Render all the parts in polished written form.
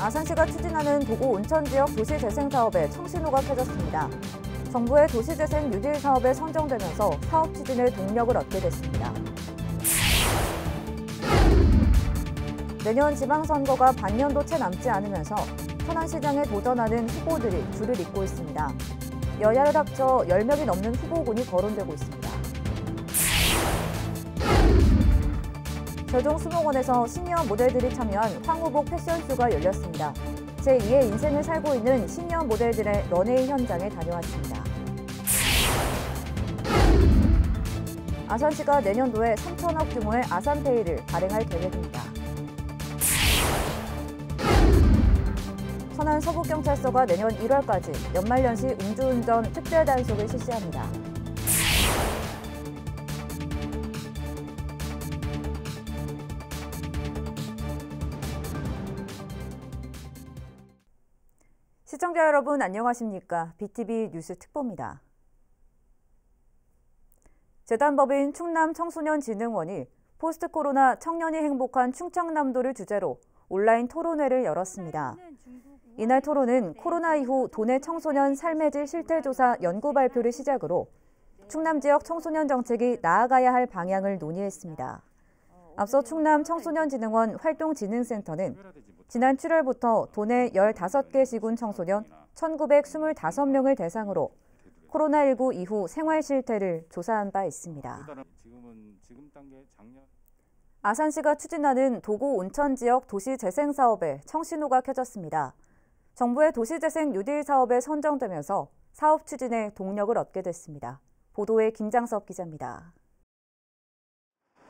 아산시가 추진하는 도구 온천 지역 도시재생 사업에 청신호가 켜졌습니다. 정부의 도시재생 뉴딜 사업에 선정되면서 사업 추진에 동력을 얻게 됐습니다. 내년 지방선거가 반년도 채 남지 않으면서 천안시장에 도전하는 후보들이 줄을 잇고 있습니다. 여야를 합쳐 10명이 넘는 후보군이 거론되고 있습니다. 세종 수목원에서 시니어 모델들이 참여한 황후복 패션쇼가 열렸습니다. 제2의 인생을 살고 있는 시니어 모델들의 런웨이 현장에 다녀왔습니다. 아산시가 내년도에 3천억 규모의 아산페이를 발행할 계획입니다. 천안 서북경찰서가 내년 1월까지 연말연시 음주운전 특별단속을 실시합니다. 시청자 여러분 안녕하십니까? BTV 뉴스 특보입니다. 재단법인 충남청소년진흥원이 포스트 코로나 청년이 행복한 충청남도를 주제로 온라인 토론회를 열었습니다. 이날 토론은 코로나 이후 도내 청소년 삶의 질 실태조사 연구 발표를 시작으로 충남 지역 청소년 정책이 나아가야 할 방향을 논의했습니다. 앞서 충남청소년진흥원 활동진흥센터는 지난 7월부터 도내 15개 시군 청소년 1,925명을 대상으로 코로나19 이후 생활 실태를 조사한 바 있습니다. 아산시가 추진하는 도구 온천 지역 도시재생 사업에 청신호가 켜졌습니다. 정부의 도시재생 뉴딜 사업에 선정되면서 사업 추진에 동력을 얻게 됐습니다. 보도에 김장섭 기자입니다.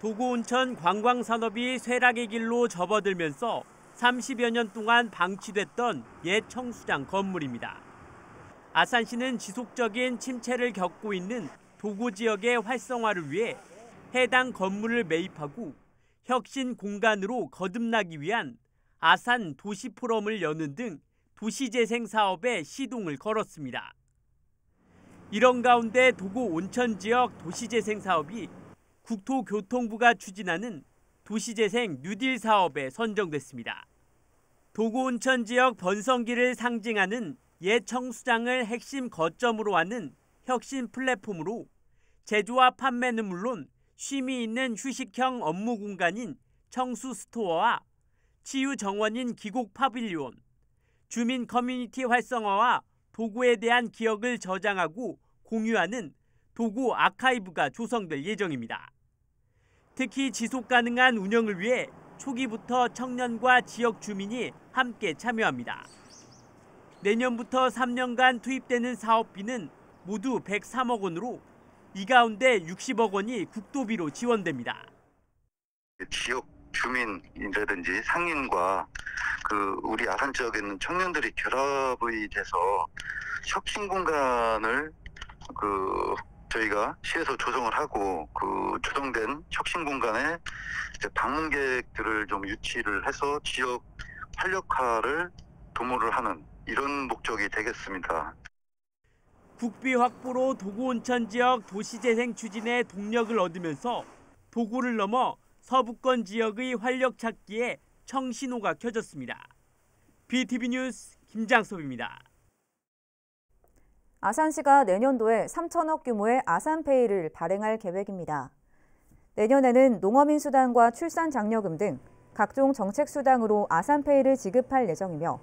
도구 온천 관광산업이 쇠락의 길로 접어들면서 30여 년 동안 방치됐던 옛 청수장 건물입니다. 아산시는 지속적인 침체를 겪고 있는 도구 지역의 활성화를 위해 해당 건물을 매입하고 혁신 공간으로 거듭나기 위한 아산 도시 포럼을 여는 등 도시재생 사업에 시동을 걸었습니다. 이런 가운데 도구 온천 지역 도시재생 사업이 국토교통부가 추진하는 도시재생 뉴딜 사업에 선정됐습니다. 도구 온천 지역 번성기를 상징하는 옛 청수장을 핵심 거점으로 하는 혁신 플랫폼으로 제조와 판매는 물론 쉼이 있는 휴식형 업무 공간인 청수 스토어와 치유 정원인 기곡 파빌리온, 주민 커뮤니티 활성화와 도구에 대한 기억을 저장하고 공유하는 도구 아카이브가 조성될 예정입니다. 특히 지속 가능한 운영을 위해 초기부터 청년과 지역 주민이 함께 참여합니다. 내년부터 3년간 투입되는 사업비는 모두 103억 원으로 이 가운데 60억 원이 국도비로 지원됩니다. 지역 주민이라든지 상인과 우리 아산 지역에 있는 청년들이 결합이 돼서 혁신 공간을 저희가 시에서 조성을 하고 조성된 혁신 공간에 방문객들을 좀 유치를 해서 지역 활력화를 도모를 하는 이런 목적이 되겠습니다. 국비 확보로 도구 온천 지역 도시재생 추진에 동력을 얻으면서 도구를 넘어 서부권 지역의 활력 찾기에 청신호가 켜졌습니다. BTV 뉴스 김장섭입니다. 아산시가 내년도에 3천억 규모의 아산페이를 발행할 계획입니다. 내년에는 농어민수당과 출산장려금 등 각종 정책수당으로 아산페이를 지급할 예정이며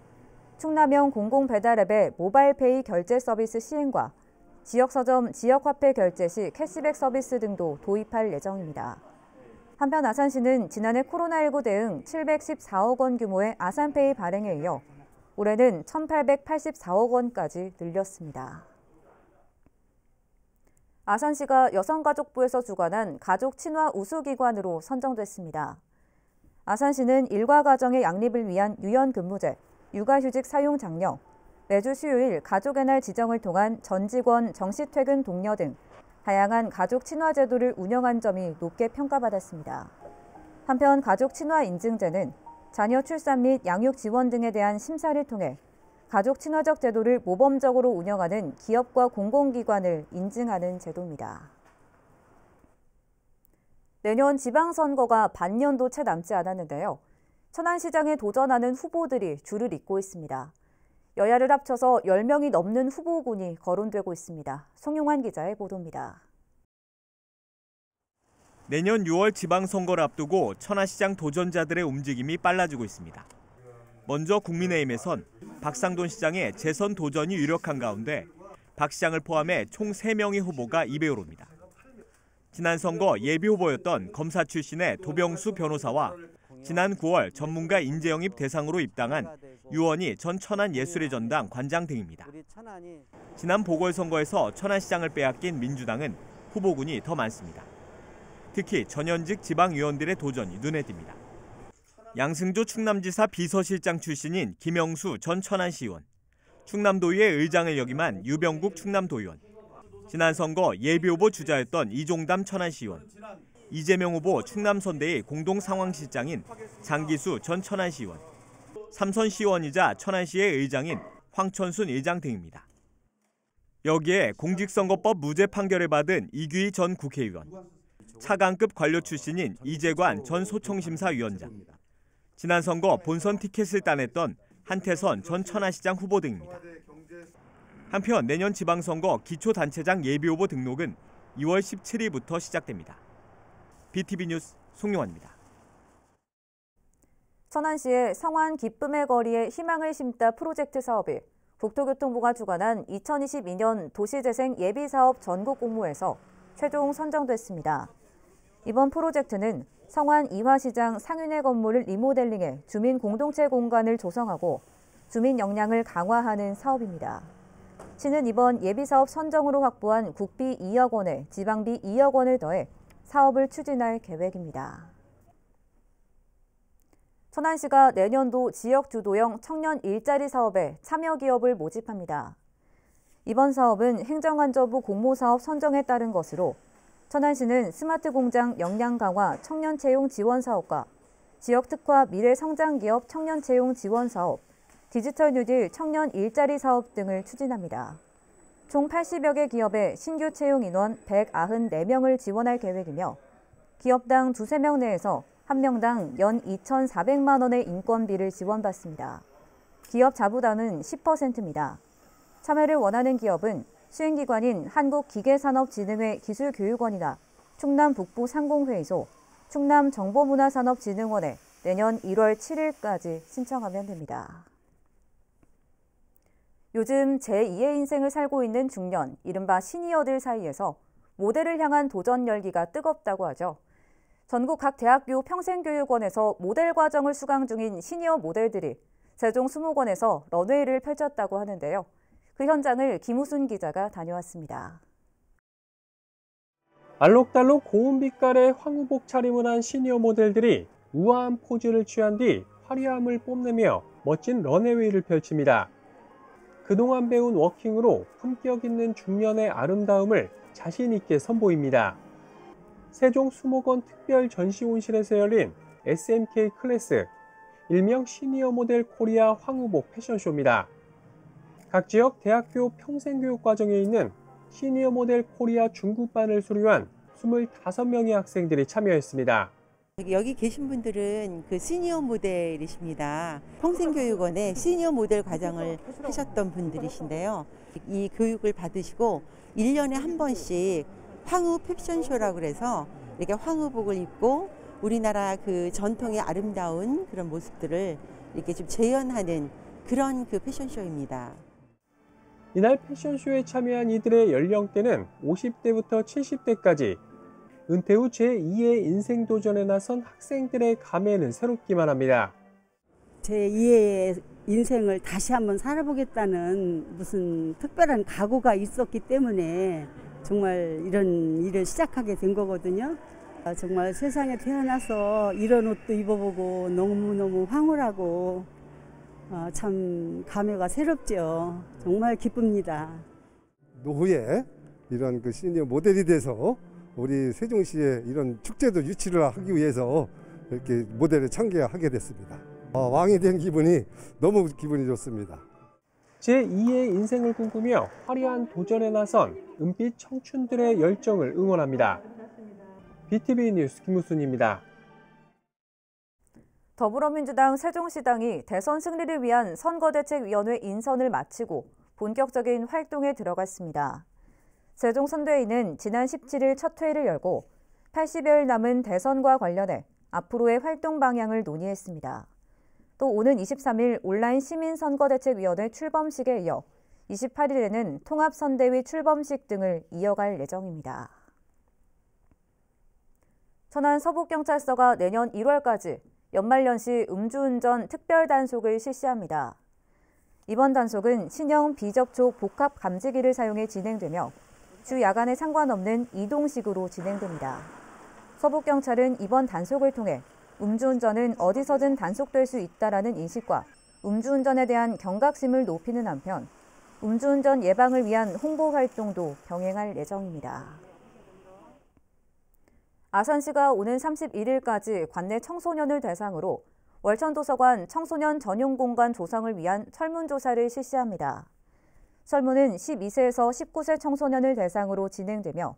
충남형 공공배달앱의 모바일페이 결제 서비스 시행과 지역서점 지역화폐 결제 시 캐시백 서비스 등도 도입할 예정입니다. 한편 아산시는 지난해 코로나19 대응 714억 원 규모의 아산페이 발행에 이어 올해는 1,884억 원까지 늘렸습니다. 아산시가 여성가족부에서 주관한 가족 친화 우수기관으로 선정됐습니다. 아산시는 일과 가정의 양립을 위한 유연근무제, 육아휴직 사용 장려, 매주 수요일 가족의 날 지정을 통한 전 직원 정시퇴근 독려 등 다양한 가족 친화 제도를 운영한 점이 높게 평가받았습니다. 한편 가족 친화 인증제는 자녀 출산 및 양육 지원 등에 대한 심사를 통해 가족 친화적 제도를 모범적으로 운영하는 기업과 공공기관을 인증하는 제도입니다. 내년 지방선거가 반년도 채 남지 않았는데요. 천안시장에 도전하는 후보들이 줄을 잇고 있습니다. 여야를 합쳐서 10명이 넘는 후보군이 거론되고 있습니다. 송용환 기자의 보도입니다. 내년 6월 지방선거를 앞두고 천안시장 도전자들의 움직임이 빨라지고 있습니다. 먼저 국민의힘에선 박상돈 시장의 재선 도전이 유력한 가운데 박 시장을 포함해 총 3명의 후보가 입에 오릅니다. 지난 선거 예비 후보였던 검사 출신의 도병수 변호사와 지난 9월 전문가 인재 영입 대상으로 입당한 유원희 전 천안예술의 전당 관장 등입니다. 지난 보궐선거에서 천안시장을 빼앗긴 민주당은 후보군이 더 많습니다. 특히 전현직 지방의원들의 도전이 눈에 띕니다. 양승조 충남지사 비서실장 출신인 김영수 전 천안시의원, 충남도의회 의장을 역임한 유병국 충남도의원, 지난 선거 예비후보 주자였던 이종담 천안시의원, 이재명 후보 충남선대의 공동상황실장인 장기수 전 천안시의원, 삼선시의원이자 천안시의 의장인 황천순 의장 등입니다. 여기에 공직선거법 무죄 판결을 받은 이규희 전 국회의원, 차관급 관료 출신인 이재관 전 소총심사위원장, 지난 선거 본선 티켓을 따냈던 한태선 전 천안시장 후보 등입니다. 한편 내년 지방선거 기초단체장 예비후보 등록은 2월 17일부터 시작됩니다. BTV 뉴스 송용환입니다. 천안시의 성완 기쁨의 거리에 희망을 심다 프로젝트 사업이 국토교통부가 주관한 2022년 도시재생 예비사업 전국공모에서 최종 선정됐습니다. 이번 프로젝트는 성완 이화시장 상윤회 건물을 리모델링해 주민 공동체 공간을 조성하고 주민 역량을 강화하는 사업입니다. 시는 이번 예비사업 선정으로 확보한 국비 2억 원에 지방비 2억 원을 더해 사업을 추진할 계획입니다. 천안시가 내년도 지역주도형 청년 일자리 사업에 참여 기업을 모집합니다. 이번 사업은 행정안전부 공모사업 선정에 따른 것으로 천안시는 스마트공장 역량 강화 청년 채용 지원 사업과 지역특화 미래성장기업 청년 채용 지원 사업, 디지털 뉴딜 청년 일자리 사업 등을 추진합니다. 총 80여 개 기업의 신규 채용 인원 194명을 지원할 계획이며 기업당 2~3명 내에서 1명당 연 2,400만 원의 인건비를 지원받습니다. 기업 자부담은 10%입니다. 참여를 원하는 기업은 수행기관인 한국기계산업진흥회 기술교육원이나 충남북부상공회의소, 충남정보문화산업진흥원에 내년 1월 7일까지 신청하면 됩니다. 요즘 제2의 인생을 살고 있는 중년, 이른바 시니어들 사이에서 모델을 향한 도전 열기가 뜨겁다고 하죠. 전국 각 대학교 평생교육원에서 모델 과정을 수강 중인 시니어 모델들이 세종 수목원에서 런웨이를 펼쳤다고 하는데요. 그 현장을 김우순 기자가 다녀왔습니다. 알록달록 고운 빛깔의 황후복 차림을 한 시니어 모델들이 우아한 포즈를 취한 뒤 화려함을 뽐내며 멋진 런웨이를 펼칩니다. 그동안 배운 워킹으로 품격 있는 중년의 아름다움을 자신 있게 선보입니다. 세종 수목원 특별 전시온실에서 열린 SMK 클래스, 일명 시니어 모델 코리아 황후복 패션쇼입니다. 각 지역 대학교 평생교육과정에 있는 시니어 모델 코리아 중급반을 수료한 25명의 학생들이 참여했습니다. 여기 계신 분들은 그 시니어 모델이십니다. 평생교육원에 시니어 모델 과정을 하셨던 분들이신데요. 이 교육을 받으시고 1년에 한 번씩 황후 패션쇼라고 그래서 이렇게 황후복을 입고 우리나라 그 전통의 아름다운 그런 모습들을 이렇게 좀 재현하는 그런 그 패션쇼입니다. 이날 패션쇼에 참여한 이들의 연령대는 50대부터 70대까지. 은퇴 후 제2의 인생 도전에 나선 학생들의 감회는 새롭기만 합니다. 제2의 인생을 다시 한번 살아보겠다는 무슨 특별한 각오가 있었기 때문에 정말 이런 일을 시작하게 된 거거든요. 정말 세상에 태어나서 이런 옷도 입어보고 너무너무 황홀하고 참 감회가 새롭죠. 정말 기쁩니다. 노후에 이런 그 시니어 모델이 돼서 우리 세종시에 이런 축제도 유치를 하기 위해서 이렇게 모델을 참가하게 됐습니다. 왕이 된 기분이 너무 기분이 좋습니다. 제2의 인생을 꿈꾸며 화려한 도전에 나선 은빛 청춘들의 열정을 응원합니다. BTV 뉴스 김우순입니다. 더불어민주당 세종시당이 대선 승리를 위한 선거대책위원회 인선을 마치고 본격적인 활동에 들어갔습니다. 세종선대위는 지난 17일 첫 회의를 열고 80여일 남은 대선과 관련해 앞으로의 활동 방향을 논의했습니다. 또 오는 23일 온라인 시민선거대책위원회 출범식에 이어 28일에는 통합선대위 출범식 등을 이어갈 예정입니다. 천안 서북경찰서가 내년 1월까지 연말연시 음주운전 특별단속을 실시합니다. 이번 단속은 신형 비접촉 복합 감지기를 사용해 진행되며 주 야간에 상관없는 이동식으로 진행됩니다. 서북경찰은 이번 단속을 통해 음주운전은 어디서든 단속될 수 있다라는 인식과 음주운전에 대한 경각심을 높이는 한편 음주운전 예방을 위한 홍보 활동도 병행할 예정입니다. 아산시가 오는 31일까지 관내 청소년을 대상으로 월천도서관 청소년 전용 공간 조성을 위한 설문조사를 실시합니다. 설문은 12세에서 19세 청소년을 대상으로 진행되며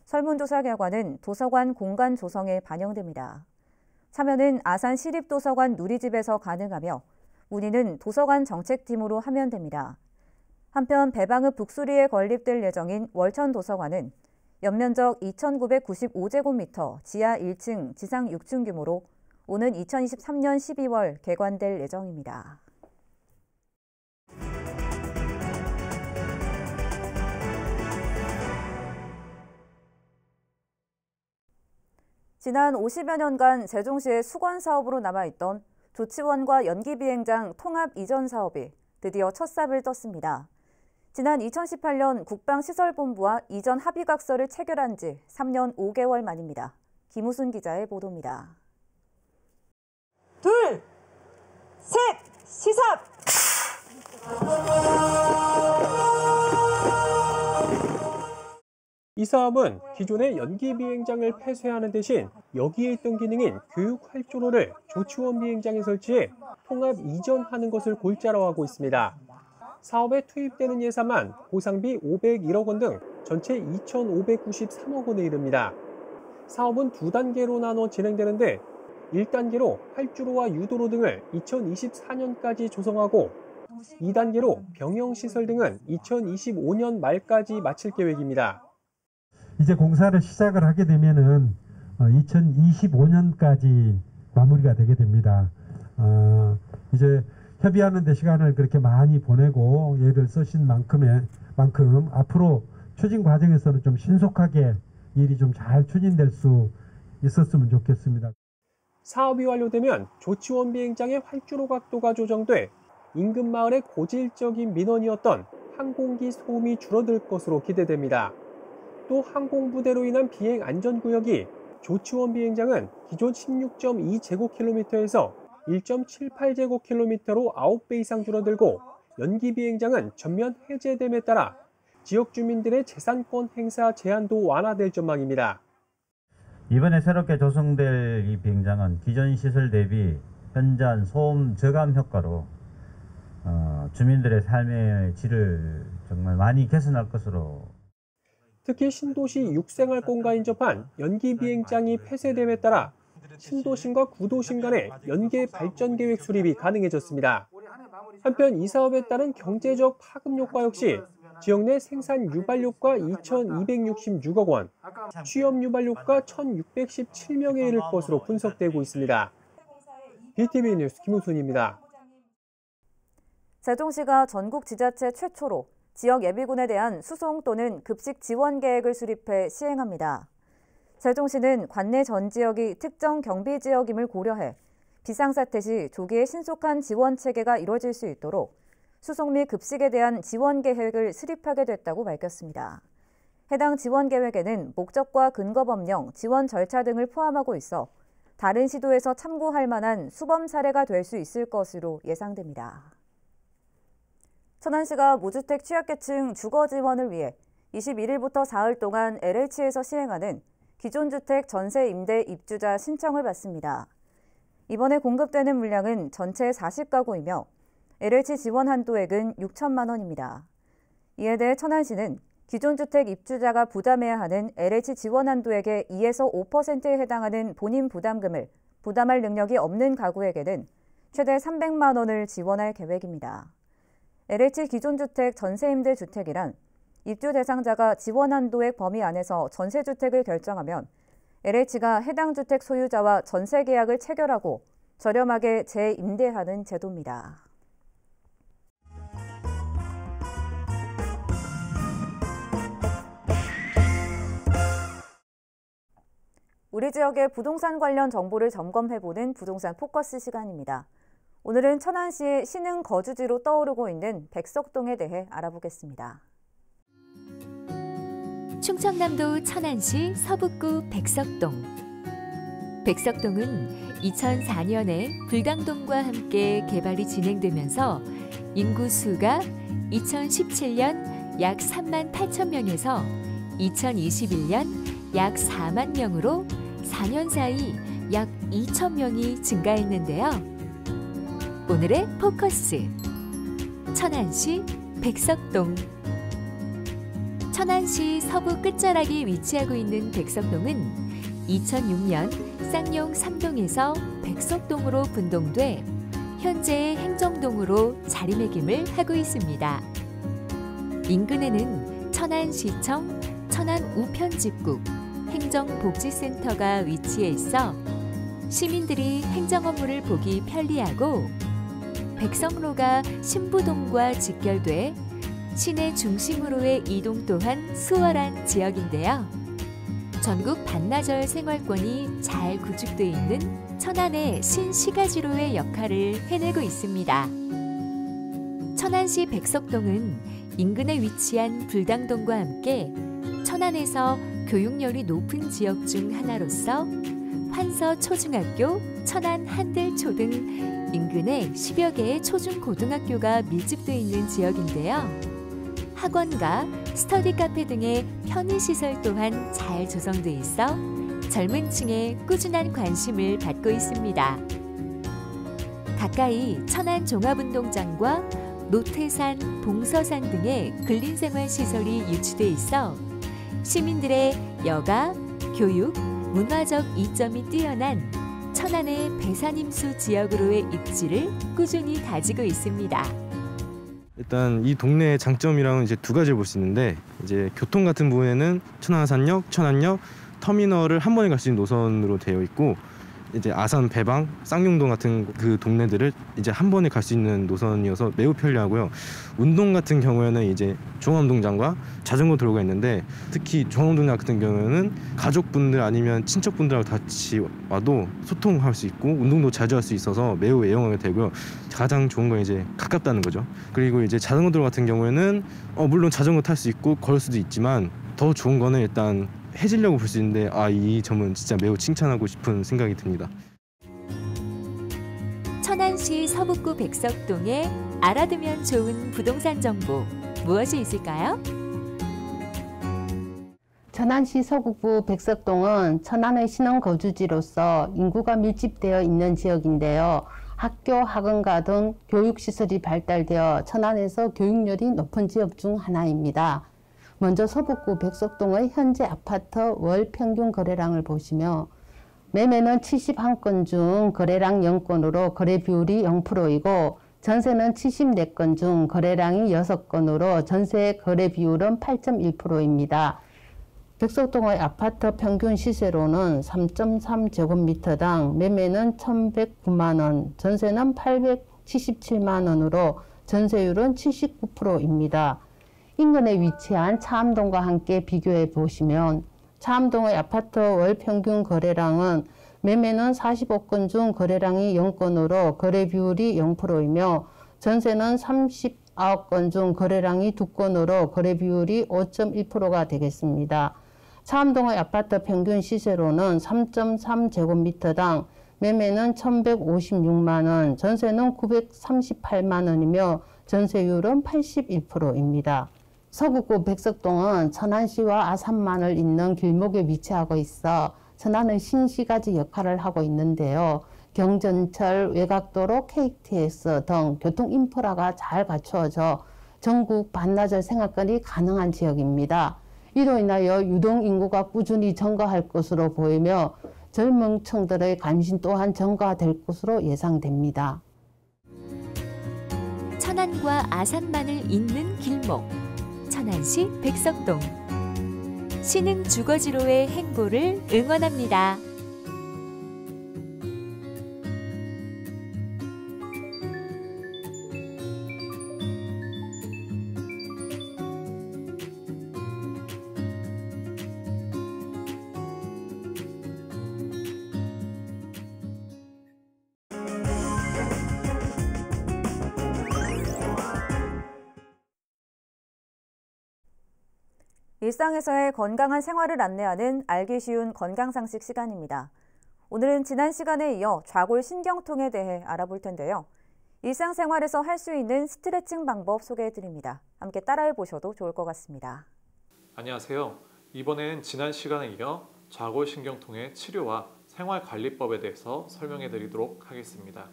설문조사 결과는 도서관 공간 조성에 반영됩니다. 참여는 아산 시립도서관 누리집에서 가능하며 문의는 도서관 정책팀으로 하면 됩니다. 한편 배방읍 북수리에 건립될 예정인 월천도서관은 연면적 2,995제곱미터, 지하 1층, 지상 6층 규모로 오는 2023년 12월 개관될 예정입니다. 지난 50여 년간 세종시의 수건 사업으로 남아있던 조치원과 연기비행장 통합 이전 사업이 드디어 첫 삽을 떴습니다. 지난 2018년 국방시설본부와 이전 합의각서를 체결한 지 3년 5개월 만입니다. 김우순 기자의 보도입니다. 둘, 셋, 시작! 이 사업은 기존의 연기 비행장을 폐쇄하는 대신 여기에 있던 기능인 교육 활주로를 조치원 비행장에 설치해 통합 이전하는 것을 골자로 하고 있습니다. 사업에 투입되는 예산만 보상비 501억 원 등 전체 2,593억 원에 이릅니다. 사업은 두 단계로 나눠 진행되는데 1단계로 활주로와 유도로 등을 2024년까지 조성하고 2단계로 병영시설 등은 2025년 말까지 마칠 계획입니다. 이제 공사를 시작을 하게 되면은 2025년까지 마무리가 되게 됩니다. 이제 협의하는 데 시간을 그렇게 많이 보내고 얘를 쓰신 만큼 앞으로 추진 과정에서는 좀 신속하게 일이 좀 잘 추진될 수 있었으면 좋겠습니다. 사업이 완료되면 조치원 비행장의 활주로 각도가 조정돼 인근 마을의 고질적인 민원이었던 항공기 소음이 줄어들 것으로 기대됩니다. 또 항공부대로 인한 비행 안전구역이 조치원 비행장은 기존 16.2제곱킬로미터에서 1.78제곱킬로미터로 9배 이상 줄어들고 연기 비행장은 전면 해제됨에 따라 지역 주민들의 재산권 행사 제한도 완화될 전망입니다. 이번에 새롭게 조성될 이 비행장은 기존 시설 대비 현저한 소음 저감 효과로 주민들의 삶의 질을 정말 많이 개선할 것으로. 특히 신도시 육생활공과 인접한 연기 비행장이 폐쇄됨에 따라 신도심과 구도심 간의 연계 발전 계획 수립이 가능해졌습니다. 한편 이 사업에 따른 경제적 파급 효과 역시 지역 내 생산 유발 효과 2,266억 원, 취업 유발 효과 1,617명에 이를 것으로 분석되고 있습니다. BTV 뉴스 김우순입니다. 세종시가 전국 지자체 최초로 지역 예비군에 대한 수송 또는 급식 지원 계획을 수립해 시행합니다. 세종시는 관내 전 지역이 특정 경비 지역임을 고려해 비상사태 시 조기에 신속한 지원 체계가 이루어질 수 있도록 수송 및 급식에 대한 지원 계획을 수립하게 됐다고 밝혔습니다. 해당 지원 계획에는 목적과 근거 법령, 지원 절차 등을 포함하고 있어 다른 시도에서 참고할 만한 수범 사례가 될 수 있을 것으로 예상됩니다. 천안시가 무주택 취약계층 주거 지원을 위해 21일부터 사흘 동안 LH에서 시행하는 기존 주택 전세 임대 입주자 신청을 받습니다. 이번에 공급되는 물량은 전체 40가구이며 LH 지원 한도액은 6천만 원입니다. 이에 대해 천안시는 기존 주택 입주자가 부담해야 하는 LH 지원 한도액의 2에서 5%에 해당하는 본인 부담금을 부담할 능력이 없는 가구에게는 최대 300만 원을 지원할 계획입니다. LH 기존주택 전세임대주택이란 입주 대상자가 지원 한도액 범위 안에서 전세주택을 결정하면 LH가 해당 주택 소유자와 전세 계약을 체결하고 저렴하게 재임대하는 제도입니다. 우리 지역의 부동산 관련 정보를 점검해보는 부동산 포커스 시간입니다. 오늘은 천안시의 신흥 거주지로 떠오르고 있는 백석동에 대해 알아보겠습니다. 충청남도 천안시 서북구 백석동. 백석동은 2004년에 불광동과 함께 개발이 진행되면서 인구수가 2017년 약 3만 8천 명에서 2021년 약 4만 명으로 4년 사이 약 2천 명이 증가했는데요. 오늘의 포커스, 천안시 백석동. 천안시 서부 끝자락에 위치하고 있는 백석동은 2006년 쌍용 3동에서 백석동으로 분동돼 현재의 행정동으로 자리매김을 하고 있습니다. 인근에는 천안시청, 천안우편집국, 행정복지센터가 위치해 있어 시민들이 행정 업무를 보기 편리하고 백석로가 신부동과 직결돼 시내 중심으로의 이동 또한 수월한 지역인데요. 전국 반나절 생활권이 잘 구축돼 있는 천안의 신시가지로의 역할을 해내고 있습니다. 천안시 백석동은 인근에 위치한 불당동과 함께 천안에서 교육열이 높은 지역 중 하나로서 환서 초중학교, 천안 한들초 등 인근에 10여 개의 초중고등학교가 밀집돼 있는 지역인데요. 학원과 스터디 카페 등의 편의시설 또한 잘 조성돼 있어 젊은 층의 꾸준한 관심을 받고 있습니다. 가까이 천안 종합운동장과 노태산, 봉서산 등의 근린생활시설이 유치돼 있어 시민들의 여가, 교육, 문화적 이점이 뛰어난 천안의 배산임수 지역으로의 입지를 꾸준히 다지고 있습니다. 일단 이 동네의 장점이랑은 이제 두 가지를 볼 수 있는데, 이제 교통 같은 부분에는 천안아산역, 천안역, 터미널을 한 번에 갈 수 있는 노선으로 되어 있고, 이제 아산, 배방, 쌍용동 같은 그 동네들을 이제 한 번에 갈 수 있는 노선이어서 매우 편리하고요. 운동 같은 경우에는 이제 종합운동장과 자전거 도로가 있는데, 특히 종합운동장 같은 경우에는 가족분들 아니면 친척분들하고 같이 와도 소통할 수 있고 운동도 자주 할 수 있어서 매우 애용하게 되고요. 가장 좋은 건 이제 가깝다는 거죠. 그리고 이제 자전거 도로 같은 경우에는 물론 자전거 탈 수 있고 걸을 수도 있지만, 더 좋은 거는 일단 해지려고 볼 수 있는데, 이 점은 진짜 매우 칭찬하고 싶은 생각이 듭니다. 천안시 서북구 백석동에 알아두면 좋은 부동산 정보 무엇이 있을까요? 천안시 서북구 백석동은 천안의 신흥 거주지로서 인구가 밀집되어 있는 지역인데요. 학교, 학원가 등 교육시설이 발달되어 천안에서 교육열이 높은 지역 중 하나입니다. 먼저 서북구 백석동의 현재 아파트 월 평균 거래량을 보시며, 매매는 71건 중 거래량 0건으로 거래 비율이 0%이고, 전세는 74건 중 거래량이 6건으로 전세 거래 비율은 8.1%입니다. 백석동의 아파트 평균 시세로는 3.3제곱미터당 매매는 1,109만 원, 전세는 877만 원으로 전세율은 79%입니다. 인근에 위치한 차암동과 함께 비교해 보시면, 차암동의 아파트 월 평균 거래량은 매매는 45건 중 거래량이 0건으로 거래 비율이 0%이며, 전세는 39건 중 거래량이 2건으로 거래 비율이 5.1%가 되겠습니다. 차암동의 아파트 평균 시세로는 3.3제곱미터당 매매는 1,156만 원, 전세는 938만 원이며 전세율은 81%입니다. 서북구 백석동은 천안시와 아산만을 잇는 길목에 위치하고 있어 천안의 신시가지 역할을 하고 있는데요. 경전철, 외곽도로, KTX 등 교통 인프라가 잘 갖추어져 전국 반나절 생활권이 가능한 지역입니다. 이로 인하여 유동 인구가 꾸준히 증가할 것으로 보이며, 젊은 층들의 관심 또한 증가될 것으로 예상됩니다. 천안과 아산만을 잇는 길목, 천안시 백석동. 시는 주거지로의 행보를 응원합니다. 일상에서의 건강한 생활을 안내하는 알기 쉬운 건강상식 시간입니다. 오늘은 지난 시간에 이어 좌골 신경통에 대해 알아볼 텐데요. 일상생활에서 할 수 있는 스트레칭 방법 소개해드립니다. 함께 따라해 보셔도 좋을 것 같습니다. 안녕하세요. 이번엔 지난 시간에 이어 좌골 신경통의 치료와 생활관리법에 대해서 설명해 드리도록 하겠습니다.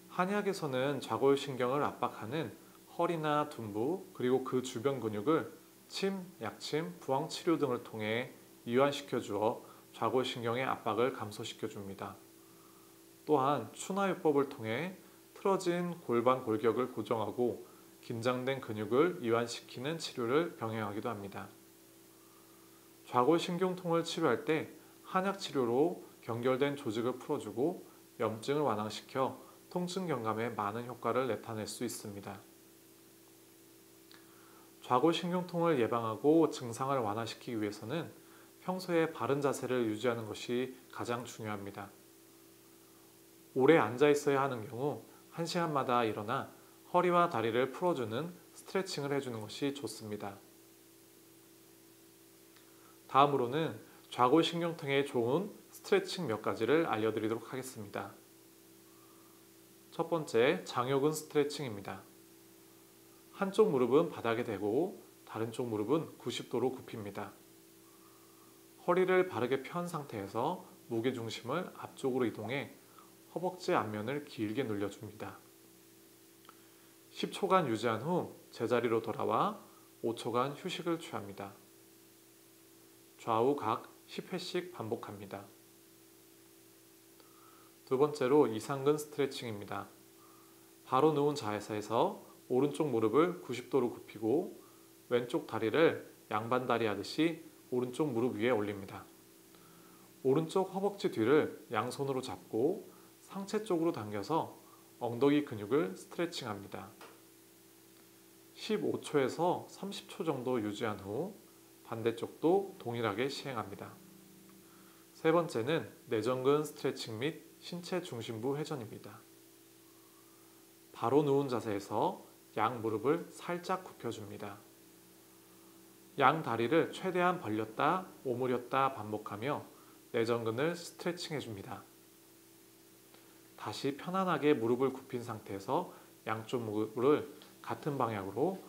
한의학에서는 좌골 신경을 압박하는 허리나 둔부 그리고 그 주변 근육을 침, 약침, 부항 치료 등을 통해 이완시켜 주어 좌골신경의 압박을 감소시켜 줍니다. 또한 추나요법을 통해 틀어진 골반 골격을 고정하고 긴장된 근육을 이완시키는 치료를 병행하기도 합니다. 좌골신경통을 치료할 때 한약 치료로 경결된 조직을 풀어주고 염증을 완화시켜 통증 경감에 많은 효과를 나타낼 수 있습니다. 좌골신경통을 예방하고 증상을 완화시키기 위해서는 평소에 바른 자세를 유지하는 것이 가장 중요합니다. 오래 앉아 있어야 하는 경우 1시간마다 일어나 허리와 다리를 풀어주는 스트레칭을 해주는 것이 좋습니다. 다음으로는 좌골신경통에 좋은 스트레칭 몇 가지를 알려드리도록 하겠습니다. 첫 번째, 장요근 스트레칭입니다. 한쪽 무릎은 바닥에 대고 다른 쪽 무릎은 90도로 굽힙니다. 허리를 바르게 편 상태에서 무게중심을 앞쪽으로 이동해 허벅지 앞면을 길게 늘려줍니다. 10초간 유지한 후 제자리로 돌아와 5초간 휴식을 취합니다. 좌우 각 10회씩 반복합니다. 두 번째로 이상근 스트레칭입니다. 바로 누운 자세에서 오른쪽 무릎을 90도로 굽히고 왼쪽 다리를 양반다리 하듯이 오른쪽 무릎 위에 올립니다. 오른쪽 허벅지 뒤를 양손으로 잡고 상체 쪽으로 당겨서 엉덩이 근육을 스트레칭합니다. 15초에서 30초 정도 유지한 후 반대쪽도 동일하게 시행합니다. 세 번째는 내전근 스트레칭 및 신체 중심부 회전입니다. 바로 누운 자세에서 양 무릎을 살짝 굽혀줍니다. 양 다리를 최대한 벌렸다 오므렸다 반복하며 내전근을 스트레칭 해줍니다. 다시 편안하게 무릎을 굽힌 상태에서 양쪽 무릎을 같은 방향으로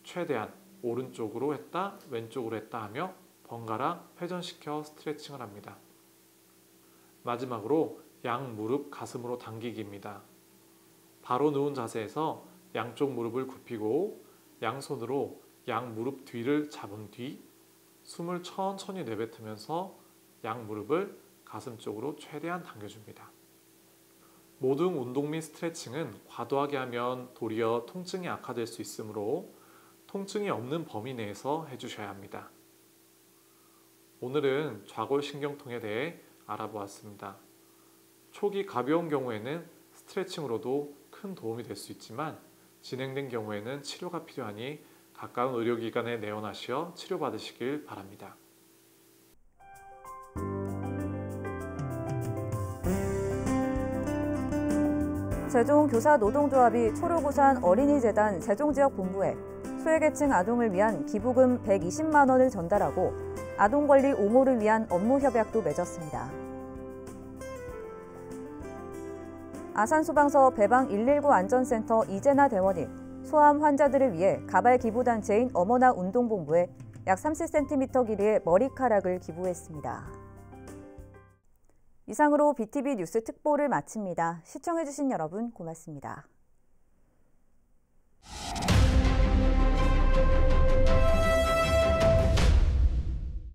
최대한 오른쪽으로 했다 왼쪽으로 했다 하며 번갈아 회전시켜 스트레칭을 합니다. 마지막으로 양 무릎 가슴으로 당기기입니다. 바로 누운 자세에서 양쪽 무릎을 굽히고 양손으로 양 무릎 뒤를 잡은 뒤 숨을 천천히 내뱉으면서 양 무릎을 가슴 쪽으로 최대한 당겨줍니다. 모든 운동 및 스트레칭은 과도하게 하면 도리어 통증이 악화될 수 있으므로 통증이 없는 범위 내에서 해주셔야 합니다. 오늘은 좌골신경통에 대해 알아보았습니다. 초기 가벼운 경우에는 스트레칭으로도 큰 도움이 될 수 있지만 진행된 경우에는 치료가 필요하니 가까운 의료기관에 내원하시어 치료받으시길 바랍니다. 세종교사노동조합이 초록우산 어린이재단 세종지역본부에 소외계층 아동을 위한 기부금 120만 원을 전달하고 아동권리 옹호를 위한 업무협약도 맺었습니다. 아산소방서 배방119안전센터 이재나 대원이 소아암 환자들을 위해 가발 기부단체인 어머나 운동본부에 약 30cm 길이의 머리카락을 기부했습니다. 이상으로 BTV 뉴스 특보를 마칩니다. 시청해주신 여러분 고맙습니다.